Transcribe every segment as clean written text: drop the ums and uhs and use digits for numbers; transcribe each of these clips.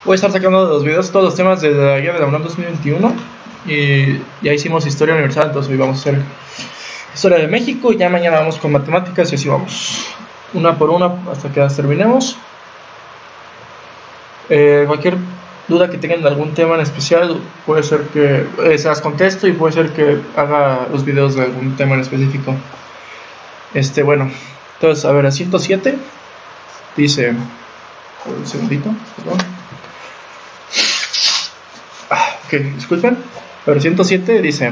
Voy a estar sacando de los videos todos los temas de la guía de la UNAM 2021 y ya hicimos historia universal, entonces hoy vamos a hacer historia de México y ya mañana vamos con matemáticas y así vamos, una por una hasta que las terminemos. Cualquier duda que tengan de algún tema en especial, puede ser que se las contesto y puede ser que haga los videos de algún tema en específico. Bueno, entonces a ver, a 107 dice, un segundito, perdón. Ok, disculpen. A ver, 107 dice: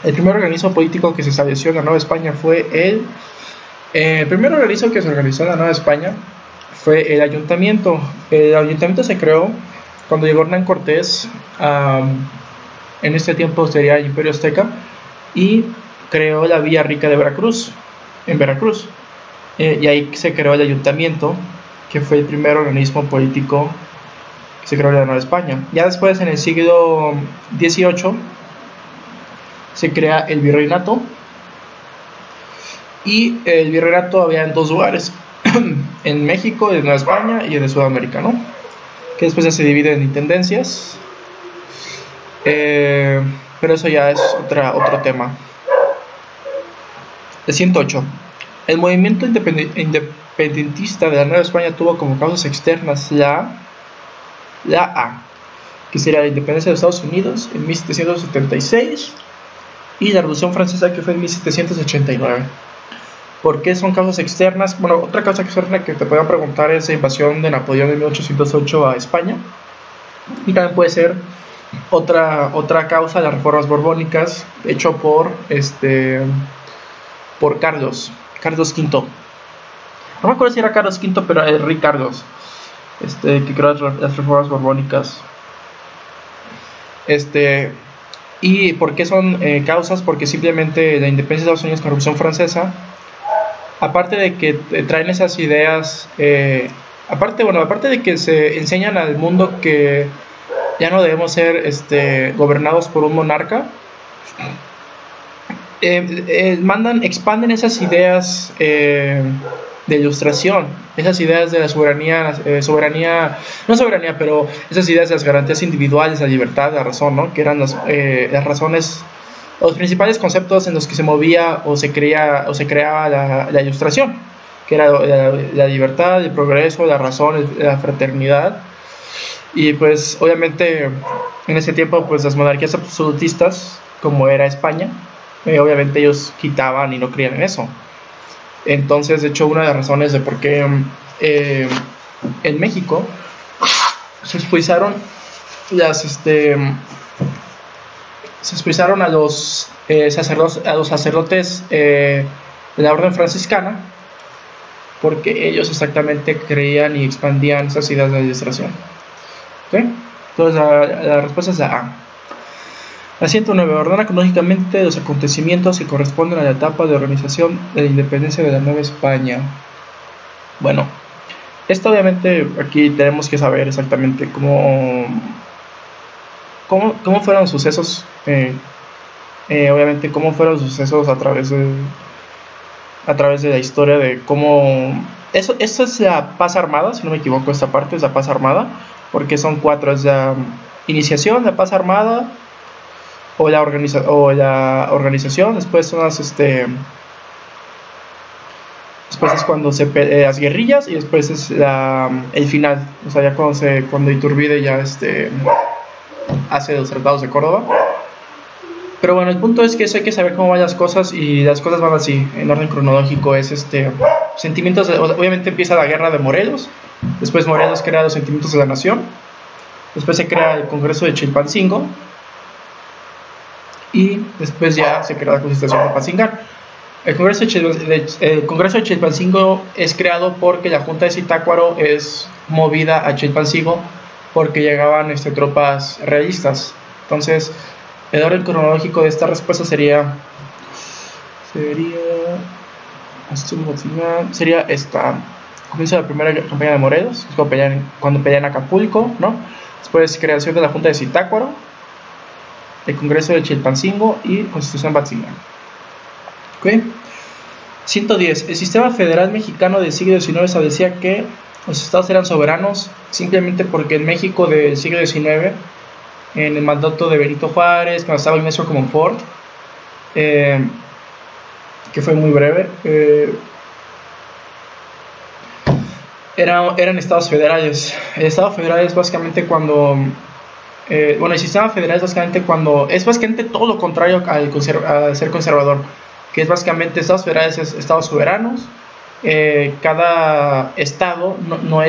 el primer organismo político que se estableció en la Nueva España fue el primer organismo que se organizó en la Nueva España fue el ayuntamiento. El ayuntamiento se creó cuando llegó Hernán Cortés, en este tiempo sería el Imperio Azteca, y creó la Villa Rica de Veracruz, en Veracruz. Y ahí se creó el ayuntamiento, que fue el primer organismo político que se creó en la Nueva España. Ya después, en el siglo XVIII, se crea el virreinato. Y el virreinato había en dos lugares, en México, en Nueva España y en Sudamérica, ¿no? Que después ya se divide en intendencias. Pero eso ya es otro tema. El 108. El movimiento independentista de la Nueva España tuvo como causas externas la A, que sería la independencia de Estados Unidos en 1776 y la Revolución Francesa, que fue en 1789. ¿Por qué son causas externas? Bueno, otra causa externa que te puedan preguntar es la invasión de Napoleón en 1808 a España. Y también puede ser otra causa, las reformas borbónicas, hecho por Carlos V. No me acuerdo si era Carlos V, pero el rey Carlos, que creó las reformas borbónicas. ¿Y por qué son causas? Porque simplemente la independencia de Estados Unidos con la Revolución Francesa, aparte de que traen esas ideas, aparte de que se enseñan al mundo que ya no debemos ser gobernados por un monarca, expanden esas ideas de ilustración, esas ideas de la pero esas ideas de las garantías individuales, la libertad, la razón, ¿no? Que eran las razones, los principales conceptos en los que se movía o se creaba la ilustración, que era la libertad, el progreso, la razón, la fraternidad. Y pues obviamente en ese tiempo pues las monarquías absolutistas, como era España, obviamente ellos quitaban y no creían en eso. Entonces, de hecho, una de las razones de por qué en México se expulsaron a los sacerdotes de la orden franciscana, porque ellos exactamente creían y expandían esas ideas de la ilustración. ¿Okay? Entonces la respuesta es la A. La 109. Ordena cronológicamente los acontecimientos que corresponden a la etapa de organización de la independencia de la Nueva España. Bueno, esto obviamente aquí tenemos que saber exactamente cómo fueron los sucesos. Obviamente cómo fueron los sucesos a través de la historia, de cómo... Esto es la paz armada, si no me equivoco, esta parte es la paz armada, porque son 4, es la iniciación, la paz armada, o la organización, después son después es cuando las guerrillas, y después es el final, o sea, ya cuando Iturbide ya hace los tratados de Córdoba. Pero bueno, el punto es que eso hay que saber cómo van las cosas, y las cosas van así, en orden cronológico. Es sentimientos obviamente empieza la guerra de Morelos, después Morelos crea los sentimientos de la nación, después se crea el Congreso de Chilpancingo, y después ya se crea la Constitución de Apatzingán. El Congreso de Chilpancingo es creado porque la Junta de Zitácuaro es movida a Chilpancingo porque llegaban tropas realistas. Entonces, el orden cronológico de esta respuesta sería esta. Comienza la primera campaña de Morelos, cuando pelean en Acapulco, ¿no? Después creación de la Junta de Zitácuaro, el Congreso de Chilpancingo y Constitución de Apatzingán. ¿Okay? 110. El sistema federal mexicano del siglo XIX establecía que Los estados eran soberanos simplemente porque en México del siglo XIX, en el mandato de Benito Juárez, cuando estaba Ignacio Comonfort, que fue muy breve, eran estados federales. El estado federal es básicamente cuando... el sistema federal es básicamente cuando... Es básicamente todo lo contrario al ser conservador, que es básicamente estados federales, estados soberanos. Cada estado no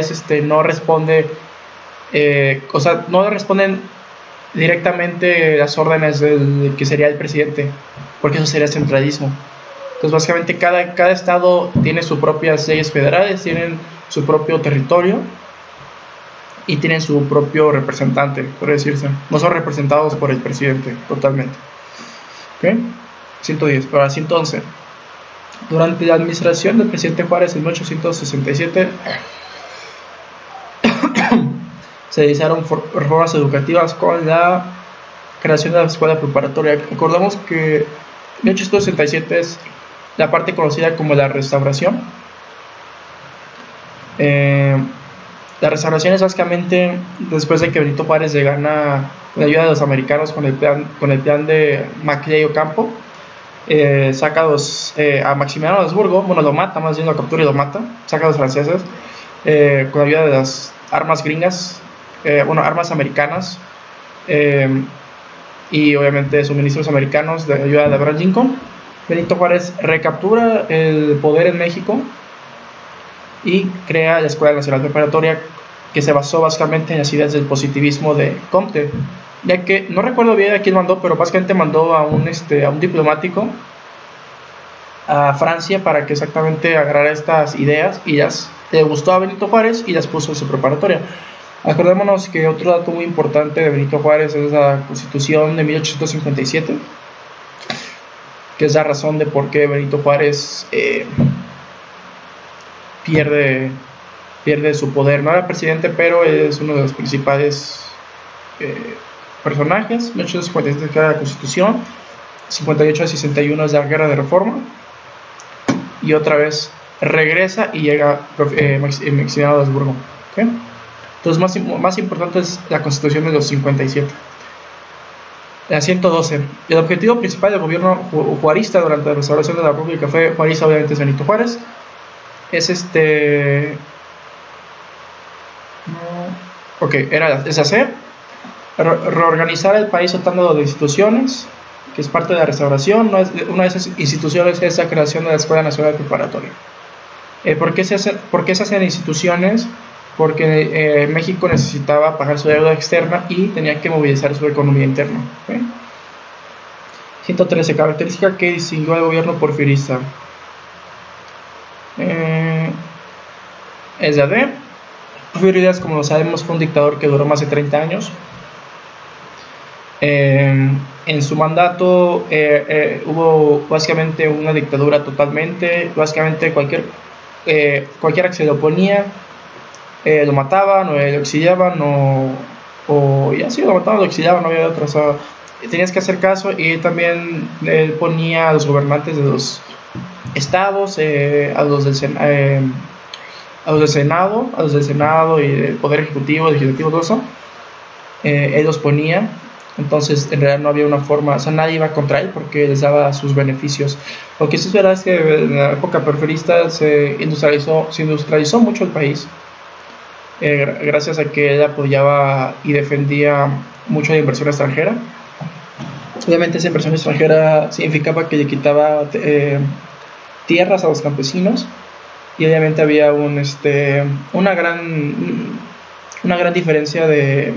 responde, no responden directamente las órdenes del que sería el presidente, porque eso sería centralismo. Entonces básicamente cada estado tiene sus propias leyes federales, tienen su propio territorio y tienen su propio representante, por decirse. No son representados por el presidente totalmente. ¿Okay? 110. Ahora 111. Durante la administración del presidente Juárez en 1867 se realizaron reformas educativas con la creación de la escuela preparatoria. Recordemos que 1867 es la parte conocida como la Restauración. La Restauración es básicamente después de que Benito Juárez le gana con la ayuda de los americanos con el plan de Maclay Ocampo. Saca a Maximiliano de Habsburgo, lo mata, más bien lo captura y lo mata, saca a los franceses con la ayuda de las armas gringas, armas americanas, y obviamente suministros americanos de ayuda de Abraham Lincoln. Benito Juárez recaptura el poder en México y crea la Escuela Nacional Preparatoria, que se basó básicamente en las ideas del positivismo de Comte, ya que no recuerdo bien a quién mandó, pero básicamente mandó a un diplomático a Francia para que exactamente agarrara estas ideas y le gustó a Benito Juárez y las puso en su preparatoria. Acordémonos que otro dato muy importante de Benito Juárez es la Constitución de 1857, que es la razón de por qué Benito Juárez pierde su poder. No era presidente, pero es uno de los principales personajes. 1857 queda la Constitución, 58 a 61 es la Guerra de Reforma, y otra vez regresa y llega Maximiliano de Habsburgo. ¿Okay? Entonces más importante es la Constitución de los 57. La 112. El objetivo principal del gobierno juarista durante la restauración de la República fue juarista, obviamente es Benito Juárez. Es hacer reorganizar el país dotando de instituciones, que es parte de la restauración. Una de esas instituciones es la creación de la Escuela Nacional Preparatoria. ¿Por qué se hacen instituciones? Porque México necesitaba pagar su deuda externa y tenía que movilizar su economía interna. ¿Okay? 113. Característica que distinguió al gobierno porfirista. Es la de Porfirio Díaz, como lo sabemos, fue un dictador que duró más de 30 años. En su mandato hubo básicamente una dictadura totalmente. Básicamente cualquiera que se le oponía lo mataban o lo exiliaban, o ya sí, lo mataban o lo exiliaban, no había otra. O sea, tenías que hacer caso. Y también él ponía a los gobernantes de los estados, a los del Senado y del Poder Ejecutivo, Legislativo, todo eso, él los ponía. Entonces en realidad no había una forma, o sea, nadie iba contra él porque les daba sus beneficios. Lo que sí es verdad es que en la época porfirista se industrializó mucho el país, gracias a que él apoyaba y defendía mucho la inversión extranjera. Obviamente esa inversión extranjera significaba que le quitaba tierras a los campesinos, y obviamente había una gran diferencia de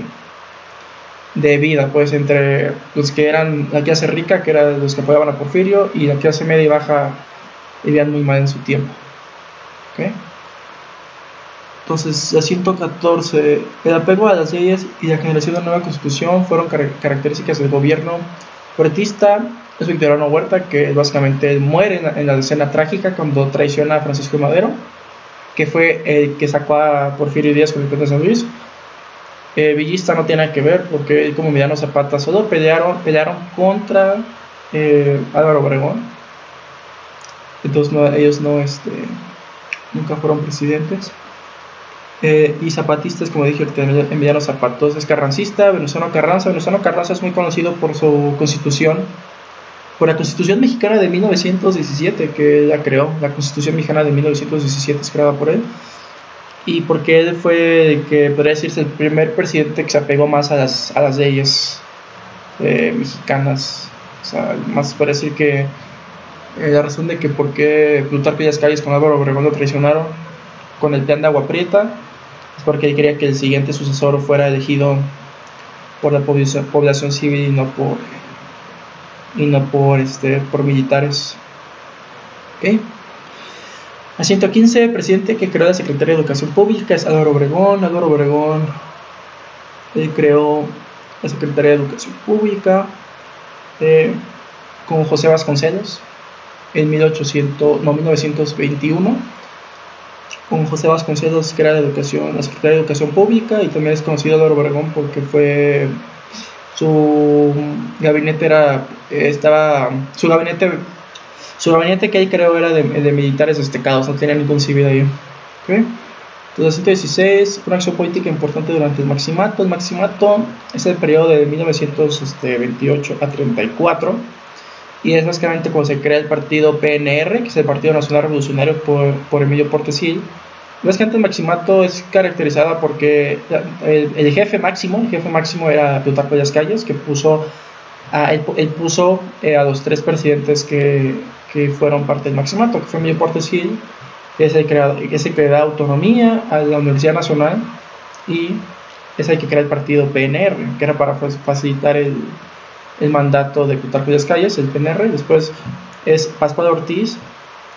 vida, pues, entre los que eran la clase rica, que eran los que apoyaban a Porfirio, y la clase media y baja vivían muy mal en su tiempo. ¿Okay? Entonces, la 114. El apego a las leyes y la generación de una nueva constitución fueron características del gobierno huertista. Es Victoriano Huerta, que básicamente muere en la escena trágica cuando traiciona a Francisco Madero, que fue el que sacó a Porfirio Díaz con el plan de San Luis. Villista no tiene nada que ver, porque él como Emiliano Zapata solo pelearon contra Álvaro Obregón. Entonces ellos nunca fueron presidentes. Y zapatistas, como dije, Emiliano Zapata. Entonces es carrancista, Venustiano Carranza. Venustiano Carranza es muy conocido por su constitución, por la Constitución Mexicana de 1917, que él la creó. La Constitución Mexicana de 1917 es creada por él. Y porque él fue, que podría decirse, el primer presidente que se apegó más a las leyes mexicanas. O sea, más podría decir que la razón de que por qué Plutarco Elías Calles con Álvaro Obregón lo traicionaron con el plan de Agua Prieta es porque él quería que el siguiente sucesor fuera elegido por la población civil y no por militares. ¿Okay? A 115, presidente que creó la Secretaría de Educación Pública es Álvaro Obregón. Álvaro Obregón creó la Secretaría de Educación Pública con José Vasconcelos en 1921. Con José Vasconcelos crea la Secretaría de Educación Pública, y también es conocido Álvaro Obregón porque fue su gabinete su gabinete que él creó era de militares destacados, no tenía ningún civil ahí. ¿Okay? Entonces, 116, una acción política importante durante el Maximato. El Maximato es el periodo de 1928 a 34, y es básicamente cuando se crea el partido PNR, que es el Partido Nacional Revolucionario por Emilio Portes Gil. Básicamente el Maximato es caracterizada porque el jefe máximo era Plutarco Elías Calles, que puso a los tres presidentes que fueron parte del Maximato, que fue Emilio Portes Gil, que es el que da autonomía a la Universidad Nacional, y es el que crea el partido PNR, que era para facilitar el mandato de Plutarco Elías Calles, el PNR. Después es Pascual Ortiz,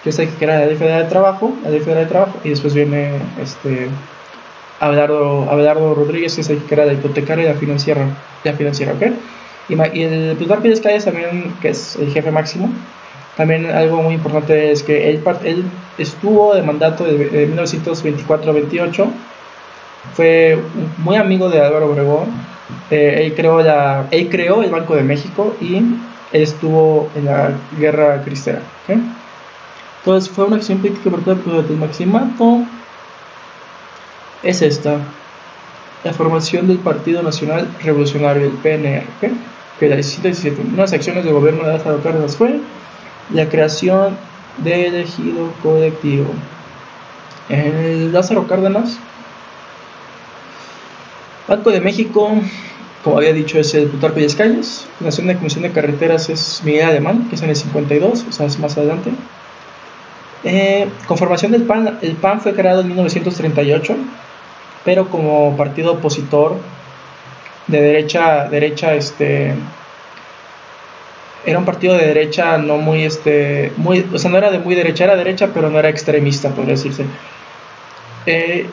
que es el que crea la Ley Federal de Trabajo, y después viene Abelardo Rodríguez, que es el que crea la hipotecaria y la financiera, ¿okay? Y el Plutarco Elías Calles también, que es el jefe máximo. También algo muy importante es que él estuvo de mandato de 1924 a 28, fue muy amigo de Álvaro Obregón. Él creó el Banco de México, y él estuvo en la Guerra Cristera. ¿Okay? Entonces fue una acción política importante durante el Maximato. Es esta: la formación del Partido Nacional Revolucionario, el PNR. ¿Okay? Que la 17. Unas acciones de gobierno de Lázaro Cárdenas fue la creación del ejido colectivo. El Lázaro Cárdenas, Banco de México, como había dicho, es el Plutarco Elías Calles. Fundación de Comisión de Carreteras es Miguel Alemán, que es en el 52, o sea, es más adelante. Conformación del PAN. El PAN fue creado en 1938, pero como partido opositor de derecha, era un partido de derecha no muy, o sea, no era de muy derecha, era derecha, pero no era extremista, podría decirse.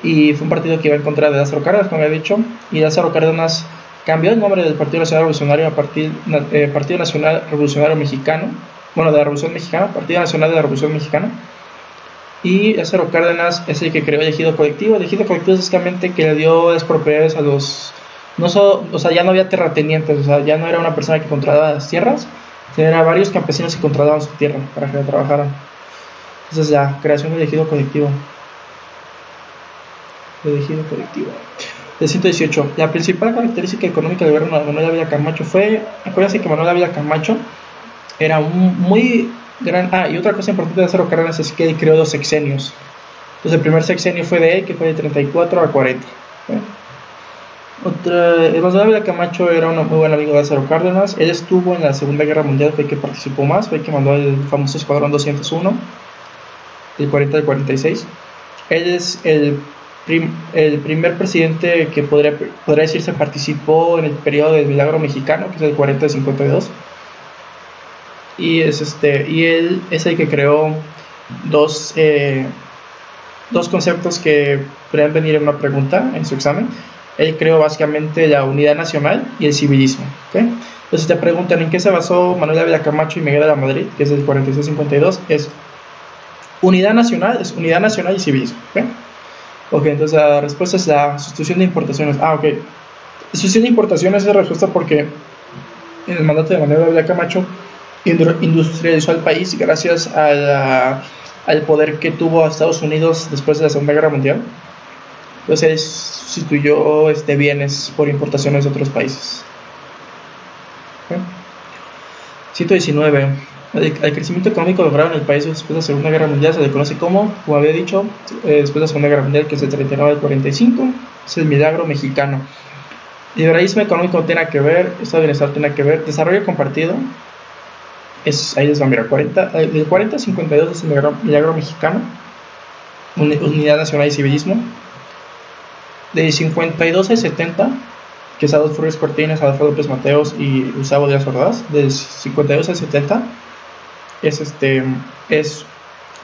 Y fue un partido que iba en contra de Lázaro Cárdenas, como había dicho, y Lázaro Cárdenas cambió el nombre del Partido Nacional Revolucionario a Partido Nacional Revolucionario Mexicano, bueno, de la Revolución Mexicana, Partido Nacional de la Revolución Mexicana. Y Lázaro Cárdenas es el que creó el ejido colectivo. El ejido colectivo es básicamente que le dio las propiedades a los, no solo, o sea, ya no había terratenientes, o sea, ya no era una persona que controlaba las tierras, sino eran varios campesinos que controlaban su tierra para que la trabajaran. Entonces, la creación del ejido colectivo. El 118. La principal característica económica del gobierno de Manuel Ávila Camacho fue, acuérdense que Manuel Ávila Camacho era un muy gran... y otra cosa importante de Lázaro Cárdenas es que él creó 2 sexenios. Entonces el primer sexenio fue de él, que fue de 34 a 40. Manuel Ávila Camacho era un muy buen amigo de Lázaro Cárdenas. Él estuvo en la Segunda Guerra Mundial, fue el que participó más, fue el que mandó el famoso Escuadrón 201, del 40 al 46. Él es el primer presidente que podría decirse participó en el periodo del Milagro Mexicano, que es el 40 al 52. Y él es el que creó dos conceptos que podrían venir en una pregunta en su examen. Él creó básicamente la unidad nacional y el civilismo. ¿Okay? Entonces, si te preguntan en qué se basó Manuel Ávila Camacho y Miguel de la Madrid, que es el 46-52, es unidad nacional y civilismo. Ok, entonces la respuesta es la sustitución de importaciones. Ok. La sustitución de importaciones es la respuesta porque en el mandato de Manuel Ávila Camacho industrializó al país gracias al poder que tuvo a Estados Unidos después de la Segunda Guerra Mundial. Entonces él sustituyó bienes por importaciones de otros países. ¿Okay? 119. El crecimiento económico logrado en el país después de la Segunda Guerra Mundial se le conoce como había dicho, después de la Segunda Guerra Mundial, que es de 39 al 45, es el milagro mexicano. Liberalismo económico tiene que ver, estado de bienestar tiene que ver, desarrollo compartido, ahí les va a mirar, del 40 al 52 es el milagro mexicano, unidad nacional y civilismo. De 52 al 70, que es Adolfo Ruiz Cortines, Adolfo López Mateos y Gustavo Díaz Ordaz, del 52 al 70 es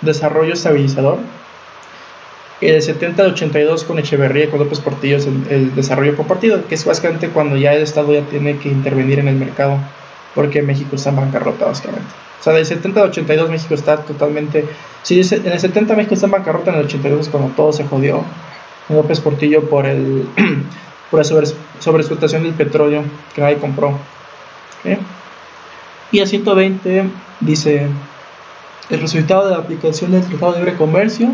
desarrollo estabilizador. Y del 70 al 82 con Echeverría y con López Portillo es el desarrollo compartido, que es básicamente cuando ya el Estado ya tiene que intervenir en el mercado, porque México está en bancarrota básicamente. O sea, del 70 al 82 México está totalmente... Si en el 70 México está en bancarrota, en el 82 es cuando todo se jodió. López Portillo por la sobreexplotación del petróleo que nadie compró. ¿Okay? Y a 120 dice: el resultado de la aplicación del Tratado de Libre Comercio,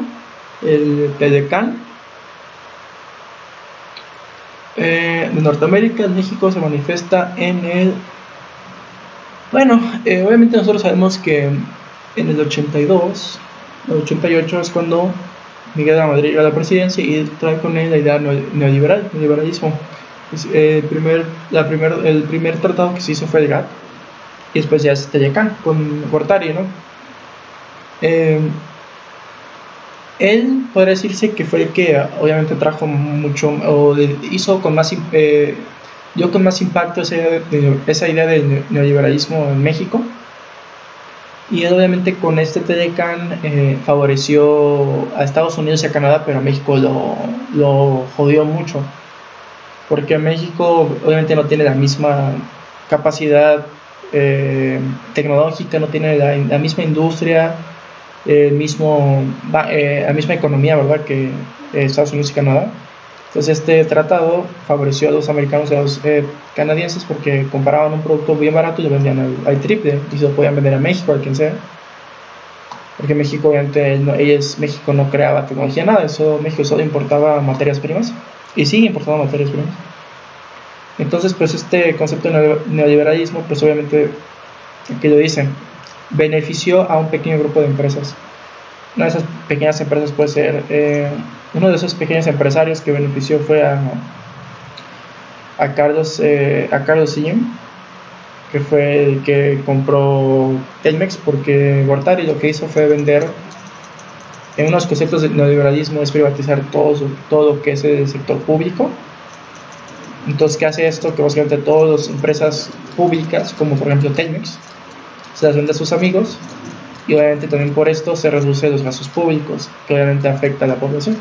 el TEDECAN, de Norteamérica, en México se manifiesta en el... Bueno, obviamente nosotros sabemos que en el 82, el 88 es cuando Miguel de la Madrid llega a la presidencia y trae con él la idea neoliberalismo. El primer tratado que se hizo fue el GATT, y después ya es TEDECAN con Gortari, ¿no? Él podría decirse que fue el que obviamente trajo mucho, o hizo con más, dio con más impacto esa idea del neoliberalismo en México. Y él obviamente con este TEDECAN favoreció a Estados Unidos y a Canadá, pero a México lo jodió mucho, porque México obviamente no tiene la misma capacidad tecnológica, no tiene la misma industria, la misma economía, ¿verdad?, que Estados Unidos y Canadá. Entonces este tratado favoreció a los americanos y a los canadienses, porque compraban un producto bien barato y lo vendían al triple, y se lo podían vender a México, a quien sea, porque México obviamente México no creaba tecnología, nada, México solo importaba materias primas y sigue importando materias primas. Entonces pues este concepto de neoliberalismo, pues obviamente, que lo dicen, benefició a un pequeño grupo de empresas. Una de esas pequeñas empresas puede ser, uno de esos pequeños empresarios que benefició fue a Carlos Slim, que fue el que compró Telmex, porque Gortari lo que hizo fue vender, en unos conceptos de neoliberalismo es privatizar todo lo que es el sector público. Entonces, ¿qué hace esto? Que básicamente todas las empresas públicas, como por ejemplo Telmex, se las vende a sus amigos, y obviamente también por esto se reducen los gastos públicos, que obviamente afecta a la población.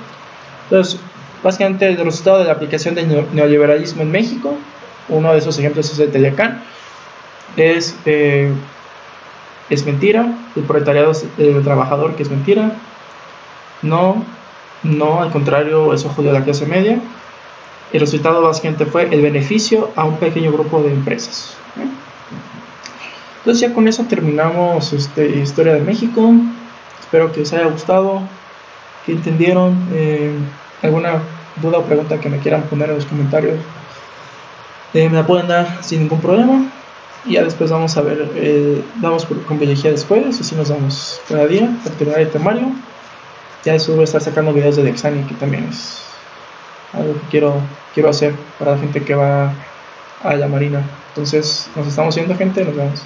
Entonces, básicamente el resultado de la aplicación del neoliberalismo en México, uno de esos ejemplos es el TEDECAN, es mentira, el proletariado es el trabajador, que es mentira, no, al contrario, eso jodió a la clase media. El resultado básicamente fue el beneficio a un pequeño grupo de empresas. Entonces ya con eso terminamos Historia de México. Espero que les haya gustado, que entendieron. Alguna duda o pregunta que me quieran poner en los comentarios, me la pueden dar sin ningún problema. Y ya después vamos a ver, vamos con biología después, así nos damos cada día para terminar el temario. Ya después voy a estar sacando videos de Lexani, que también es algo que quiero hacer para la gente que va a la marina. Entonces nos estamos viendo, gente, nos vemos.